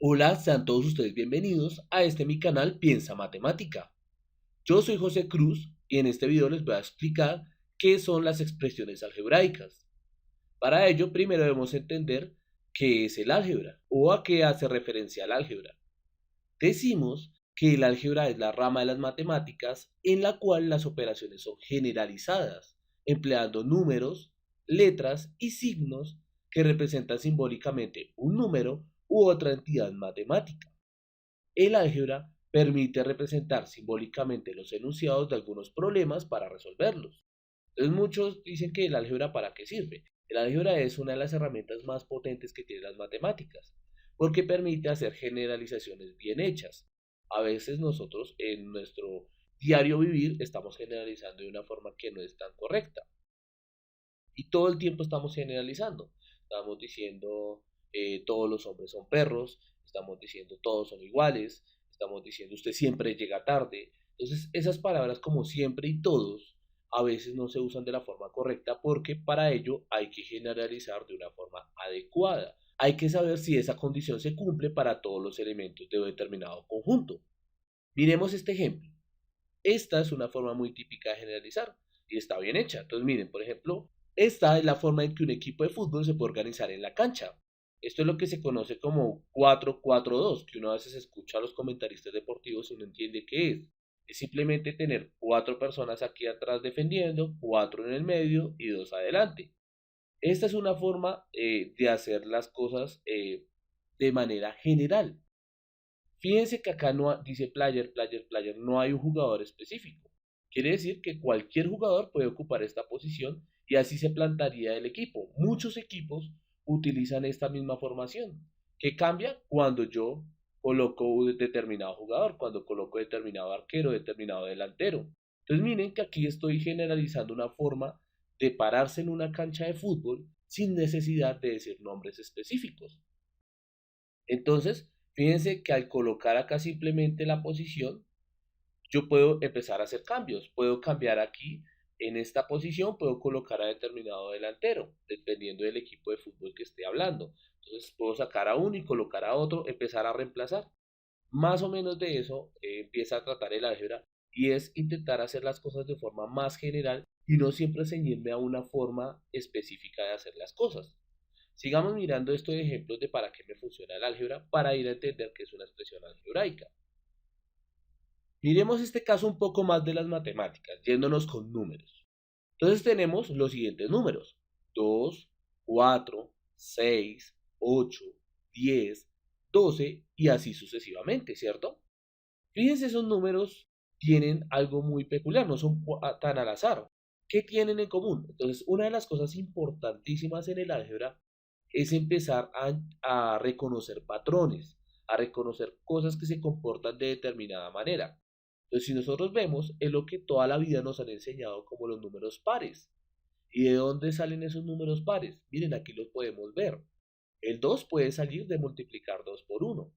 Hola, sean todos ustedes bienvenidos a mi canal Piensa Matemática. Yo soy José Cruz y en este video les voy a explicar qué son las expresiones algebraicas. Para ello, primero debemos entender qué es el álgebra o a qué hace referencia el álgebra. Decimos que el álgebra es la rama de las matemáticas en la cual las operaciones son generalizadas, empleando números, letras y signos que representan simbólicamente un número u otra entidad matemática. El álgebra permite representar simbólicamente los enunciados de algunos problemas para resolverlos. Entonces muchos dicen que el álgebra ¿para qué sirve? El álgebra es una de las herramientas más potentes que tienen las matemáticas, porque permite hacer generalizaciones bien hechas. A veces nosotros en nuestro diario vivir estamos generalizando de una forma que no es tan correcta. Y todo el tiempo estamos generalizando. Estamos diciendo todos los hombres son perros, estamos diciendo todos son iguales, estamos diciendo usted siempre llega tarde. Entonces, esas palabras como siempre y todos a veces no se usan de la forma correcta porque para ello hay que generalizar de una forma adecuada. Hay que saber si esa condición se cumple para todos los elementos de un determinado conjunto. Miremos este ejemplo. Esta es una forma muy típica de generalizar y está bien hecha. Entonces, miren, por ejemplo, esta es la forma en que un equipo de fútbol se puede organizar en la cancha. Esto es lo que se conoce como 4-4-2, que uno a veces escucha a los comentaristas deportivos y no entiende qué es. Es simplemente tener cuatro personas aquí atrás defendiendo, cuatro en el medio y dos adelante. Esta es una forma de hacer las cosas de manera general. Fíjense que acá no dice player, no hay un jugador específico. Quiere decir que cualquier jugador puede ocupar esta posición y así se plantaría el equipo. Muchos equipos utilizan esta misma formación. ¿Qué cambia? Cuando yo coloco un determinado jugador, cuando coloco determinado arquero, determinado delantero. Entonces miren que aquí estoy generalizando una forma de pararse en una cancha de fútbol sin necesidad de decir nombres específicos. Entonces, fíjense que al colocar acá simplemente la posición, yo puedo empezar a hacer cambios. Puedo cambiar aquí en esta posición, puedo colocar a determinado delantero, dependiendo del equipo de fútbol que esté hablando. Entonces, puedo sacar a uno y colocar a otro, empezar a reemplazar. Más o menos de eso empieza a tratar el álgebra y es intentar hacer las cosas de forma más general y no siempre ceñirme a una forma específica de hacer las cosas. Sigamos mirando estos ejemplos de para qué me funciona el álgebra para ir a entender qué es una expresión algebraica. Miremos este caso un poco más de las matemáticas, yéndonos con números. Entonces tenemos los siguientes números: 2, 4, 6, 8, 10, 12 y así sucesivamente, ¿cierto? Fíjense, esos números tienen algo muy peculiar, no son tan al azar. ¿Qué tienen en común? Entonces, una de las cosas importantísimas en el álgebra es empezar a reconocer patrones, a reconocer cosas que se comportan de determinada manera. Entonces, si nosotros vemos, es lo que toda la vida nos han enseñado como los números pares. ¿Y de dónde salen esos números pares? Miren, aquí los podemos ver. El 2 puede salir de multiplicar 2 por uno,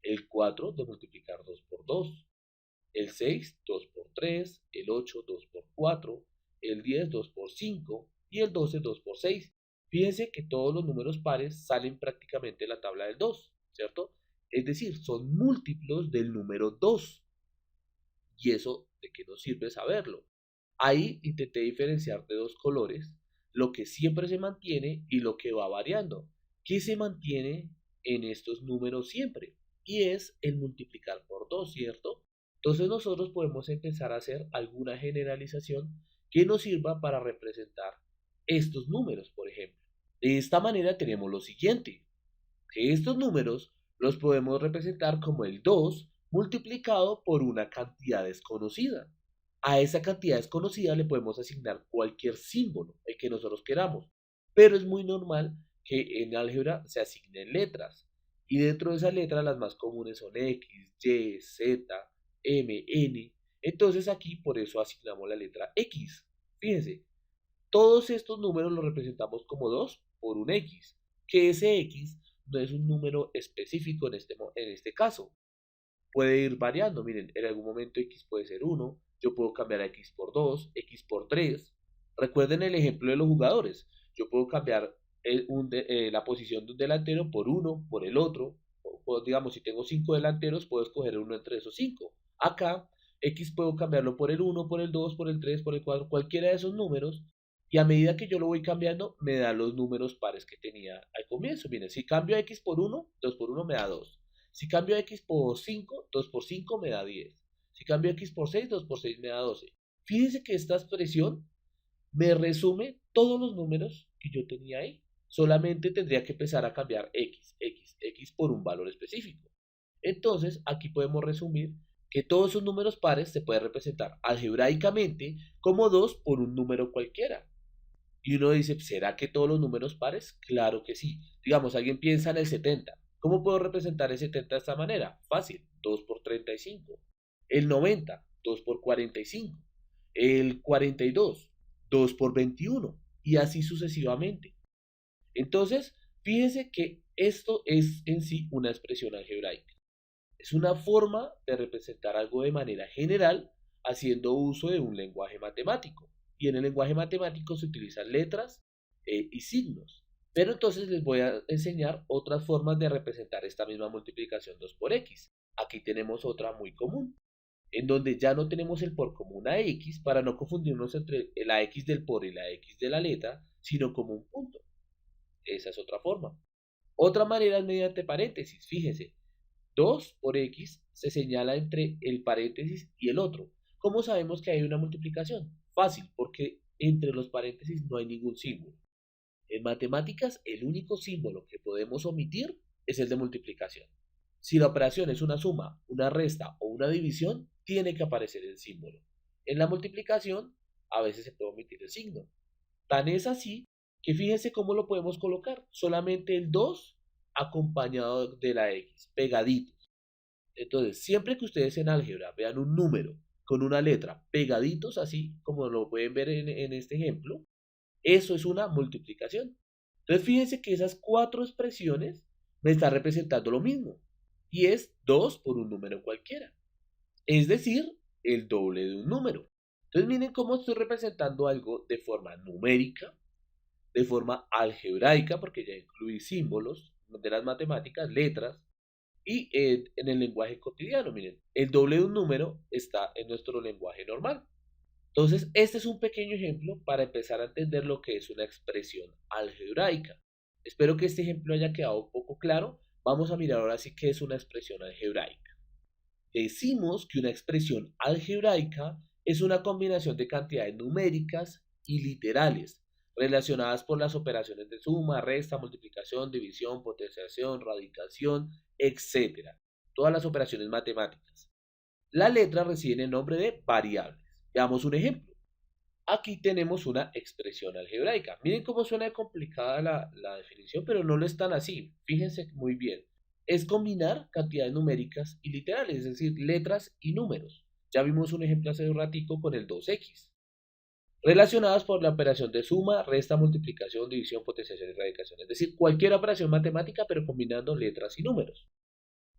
el 4 de multiplicar 2 por 2, el 6 2 por 3, el 8 2 por 4, el 10 2 por 5 y el 12 2 por 6. Fíjense que todos los números pares salen prácticamente de la tabla del 2, ¿cierto? Es decir, son múltiplos del número 2. ¿Y eso de qué nos sirve saberlo? Ahí intenté diferenciar de dos colores, lo que siempre se mantiene y lo que va variando. ¿Qué se mantiene en estos números siempre? Y es el multiplicar por 2, ¿cierto? Entonces nosotros podemos empezar a hacer alguna generalización que nos sirva para representar estos números, por ejemplo. De esta manera tenemos lo siguiente, que estos números los podemos representar como el 2 multiplicado por una cantidad desconocida. A esa cantidad desconocida le podemos asignar cualquier símbolo, el que nosotros queramos, pero es muy normal que en álgebra se asignen letras. Y dentro de esas letras las más comunes son X, Y, Z, M, N. Entonces aquí por eso asignamos la letra X. Fíjense, todos estos números los representamos como 2 por un X, que ese X no es un número específico en este caso. Puede ir variando, miren, en algún momento X puede ser 1, yo puedo cambiar a X por 2, X por 3. Recuerden el ejemplo de los jugadores, yo puedo cambiar la posición de un delantero por uno, por el otro, digamos, si tengo 5 delanteros, puedo escoger uno entre esos 5. Acá, X puedo cambiarlo por el 1, por el 2, por el 3, por el 4, cualquiera de esos números. Y a medida que yo lo voy cambiando, me da los números pares que tenía al comienzo. Miren, si cambio X por 1, 2 por 1 me da 2. Si cambio X por 5, 2 por 5 me da 10. Si cambio X por 6, 2 por 6 me da 12. Fíjense que esta expresión me resume todos los números que yo tenía ahí. Solamente tendría que empezar a cambiar X por un valor específico. Entonces, aquí podemos resumir que todos esos números pares se pueden representar algebraicamente como 2 por un número cualquiera. Y uno dice, ¿será que todos los números pares? Claro que sí. Digamos, alguien piensa en el 70. ¿Cómo puedo representar el 70 de esta manera? Fácil, 2 por 35. El 90, 2 por 45. El 42, 2 por 21. Y así sucesivamente. Entonces, fíjense que esto es en sí una expresión algebraica. Es una forma de representar algo de manera general haciendo uso de un lenguaje matemático. Y en el lenguaje matemático se utilizan letras y signos. Pero entonces les voy a enseñar otras formas de representar esta misma multiplicación 2 por x. Aquí tenemos otra muy común, en donde ya no tenemos el por como una x para no confundirnos entre la x del por y la x de la letra, sino como un punto. Esa es otra forma. Otra manera es mediante paréntesis. Fíjense, 2 por x se señala entre el paréntesis y el otro. ¿Cómo sabemos que hay una multiplicación? Fácil, porque entre los paréntesis no hay ningún símbolo. En matemáticas, el único símbolo que podemos omitir es el de multiplicación. Si la operación es una suma, una resta o una división, tiene que aparecer el símbolo. En la multiplicación, a veces se puede omitir el signo. Tan es así que fíjense cómo lo podemos colocar. Solamente el 2 acompañado de la x, pegaditos. Entonces, siempre que ustedes en álgebra vean un número con una letra pegaditos, así como lo pueden ver en este ejemplo, eso es una multiplicación. Entonces, fíjense que esas 4 expresiones me están representando lo mismo. Y es 2 por un número cualquiera. Es decir, el doble de un número. Entonces, miren cómo estoy representando algo de forma numérica, de forma algebraica, porque ya incluí símbolos de las matemáticas, letras, y en el lenguaje cotidiano. Miren, el doble de un número está en nuestro lenguaje normal. Entonces, este es un pequeño ejemplo para empezar a entender lo que es una expresión algebraica. Espero que este ejemplo haya quedado un poco claro. Vamos a mirar ahora sí qué es una expresión algebraica. Decimos que una expresión algebraica es una combinación de cantidades numéricas y literales relacionadas por las operaciones de suma, resta, multiplicación, división, potenciación, radicación, etc. Todas las operaciones matemáticas. Las letras reciben el nombre de variables. Veamos un ejemplo. Aquí tenemos una expresión algebraica. Miren cómo suena complicada la definición, pero no lo es tan así. Fíjense muy bien. Es combinar cantidades numéricas y literales, es decir, letras y números. Ya vimos un ejemplo hace un ratico con el 2x. Relacionadas por la operación de suma, resta, multiplicación, división, potenciación y radicación. Es decir, cualquier operación matemática, pero combinando letras y números.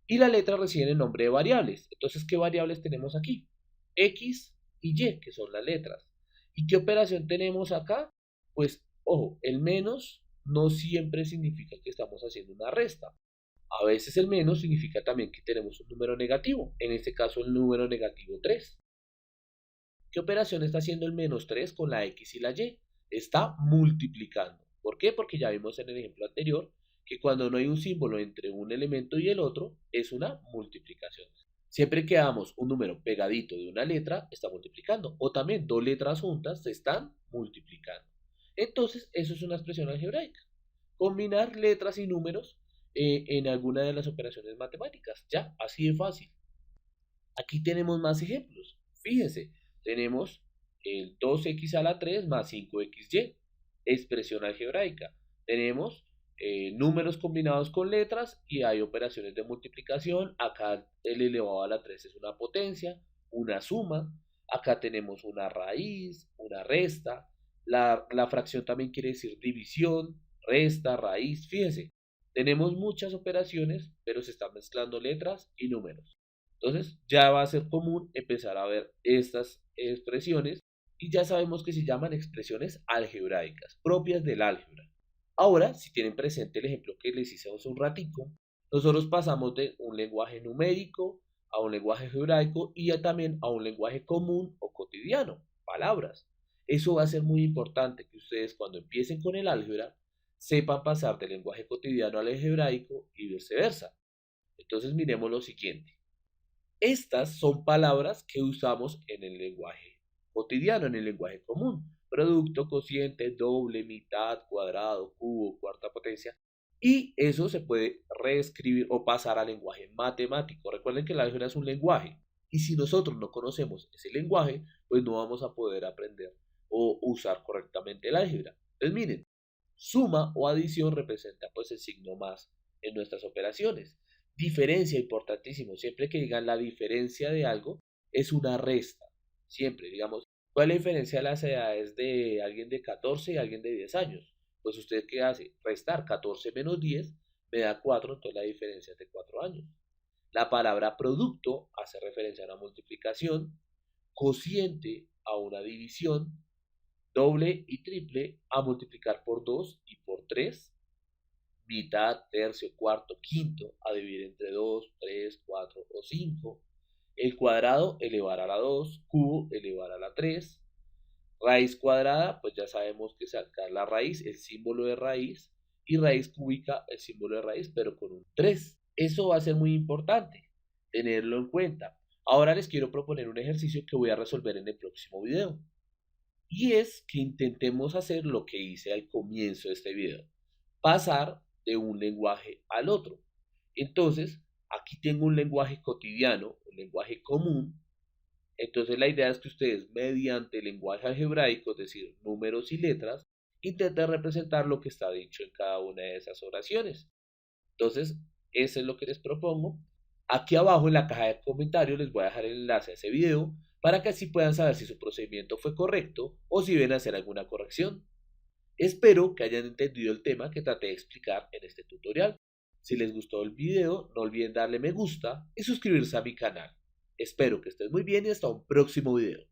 Y las letras reciben el nombre de variables. Entonces, ¿qué variables tenemos aquí? X y Y, que son las letras. ¿Y qué operación tenemos acá? Pues, ojo, el menos no siempre significa que estamos haciendo una resta. A veces el menos significa también que tenemos un número negativo. En este caso, el número negativo 3. ¿Qué operación está haciendo el menos 3 con la X y la Y? Está multiplicando. ¿Por qué? Porque ya vimos en el ejemplo anterior que cuando no hay un símbolo entre un elemento y el otro, es una multiplicación. Siempre que damos un número pegadito de una letra, está multiplicando. O también dos letras juntas se están multiplicando. Entonces, eso es una expresión algebraica. Combinar letras y números en alguna de las operaciones matemáticas. Ya, así de fácil. Aquí tenemos más ejemplos. Fíjense, tenemos el 2x a la 3 más 5xy, expresión algebraica. Tenemos números combinados con letras y hay operaciones de multiplicación. Acá el elevado a la 3 es una potencia, una suma. Acá tenemos una raíz, una resta. La fracción también quiere decir división, resta, raíz. Fíjense, tenemos muchas operaciones, pero se están mezclando letras y números. Entonces ya va a ser común empezar a ver estas expresiones y ya sabemos que se llaman expresiones algebraicas, propias del álgebra. Ahora, si tienen presente el ejemplo que les hice hace un ratico, Nosotros pasamos de un lenguaje numérico a un lenguaje algebraico y también a un lenguaje común o cotidiano, palabras. Eso va a ser muy importante que ustedes cuando empiecen con el álgebra sepan pasar del lenguaje cotidiano al algebraico y viceversa. Entonces miremos lo siguiente. Estas son palabras que usamos en el lenguaje cotidiano, en el lenguaje común. Producto, cociente, doble, mitad, cuadrado, cubo, cuarta potencia. Y eso se puede reescribir o pasar al lenguaje matemático. Recuerden que el álgebra es un lenguaje. Y si nosotros no conocemos ese lenguaje, pues no vamos a poder aprender o usar correctamente el álgebra. Entonces miren, suma o adición representa pues el signo más en nuestras operaciones. Diferencia, importantísimo, siempre que digan la diferencia de algo, es una resta. Siempre, digamos, ¿cuál es la diferencia de las edades de alguien de 14 y alguien de 10 años? Pues usted qué hace? Restar 14 menos 10 me da 4, entonces la diferencia es de 4 años. La palabra producto hace referencia a una multiplicación, cociente a una división, doble y triple a multiplicar por 2 y por 3, mitad, tercio, cuarto, quinto a dividir entre 2, 3, 4 o 5, el cuadrado elevar a la 2, cubo elevar a la 3, raíz cuadrada, pues ya sabemos que sacar la raíz, el símbolo de raíz, y raíz cúbica, el símbolo de raíz, pero con un 3. Eso va a ser muy importante, tenerlo en cuenta. Ahora les quiero proponer un ejercicio que voy a resolver en el próximo video. Y es que intentemos hacer lo que hice al comienzo de este video, pasar de un lenguaje al otro. Entonces, aquí tengo un lenguaje cotidiano, un lenguaje común. Entonces, la idea es que ustedes, mediante el lenguaje algebraico, es decir, números y letras, intenten representar lo que está dicho en cada una de esas oraciones. Entonces, eso es lo que les propongo. Aquí abajo en la caja de comentarios les voy a dejar el enlace a ese video para que así puedan saber si su procedimiento fue correcto o si deben hacer alguna corrección. Espero que hayan entendido el tema que traté de explicar en este tutorial. Si les gustó el video, no olviden darle me gusta y suscribirse a mi canal. Espero que estén muy bien y hasta un próximo video.